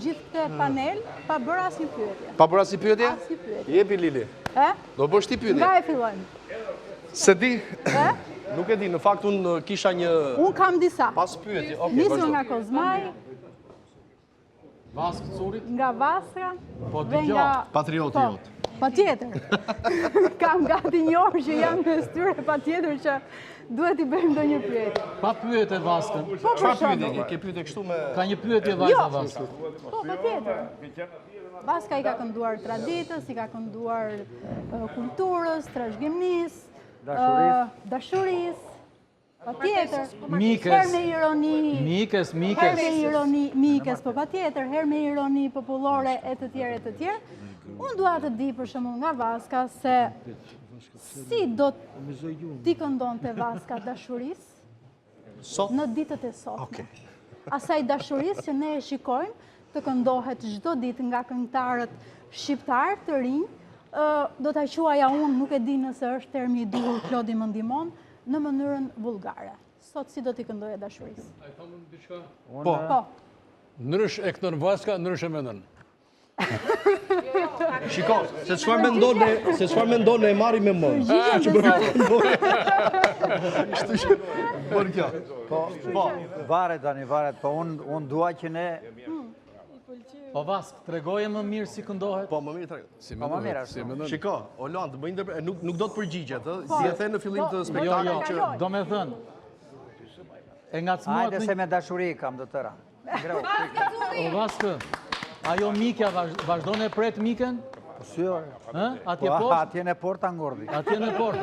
gjithë këtë panel pa bërë asnjë pyetje. Pa bërë asnjë pyetje? Asnjë pyetje. Jepi Lili. Do bësh ti pyetje. Nga e fillojmë? Se di. Nuk e di, në fakt unë kisha një... Unë kam disa. Pas pyetje, okej, Nisim nga Kozmaj, Vaskë Curit? nga Vastra, Po dhe dëgjoj. nga... Patrioti jot. Patjetër. Kam gati një orë që jam në styre, patjetër që duhet i bëjmë ndonjë pyetje. Pa pyetje Vaskën. Po për Çfarë shembull. pyetje? Ke pyetje kështu me... Ka një pyetje vajza Vaska. Po, patjetër. Vaska i ka kënduar traditës, i ka kënduar kulturës, trashëgimisë, dashurisë, patjetër. Mikes. Herë me ironi. Mikes. Herë me ironi, Mikes, po patjetër, herë me ironi popullore e të tjerë e të tjerë. Unë dua të di për shembull nga Vaska se si do t'i këndonte Vaska dashurisë Sot? në ditët e sotme. Asaj dashurisë që ne e shikojmë të këndohet çdo ditë nga këngëtarët shqiptar të rinj, do ta quaja unë, nuk e di nëse është termi i duhur, Klodi më ndihmon, në mënyrën vulgare. Sot si do t'i këndoje dashurisë? Ai thonë diçka. Po. Ndrysh e këndon Vaska, ndrysh e mendon. Shiko, se çfarë mendon e marri me më. Që bërë kjo. Po, varet tani, varet, po unë dua që ne... Po Vask, tregoje më mirë si këndohet? Po, më mirë Si Po, më mirë si ashtu. mendon. Shiko, Oland, nuk do të përgjigjet, si e the në fillim të spektaklit që... Do me thënë, e ngacmuat Hajde se me dashuri kam do tëra. O Vaskë, ajo Mikja vazhdon e pret Miken? Syre. Atje Po, poshtë? atje në porta ngordi. Atje në porta.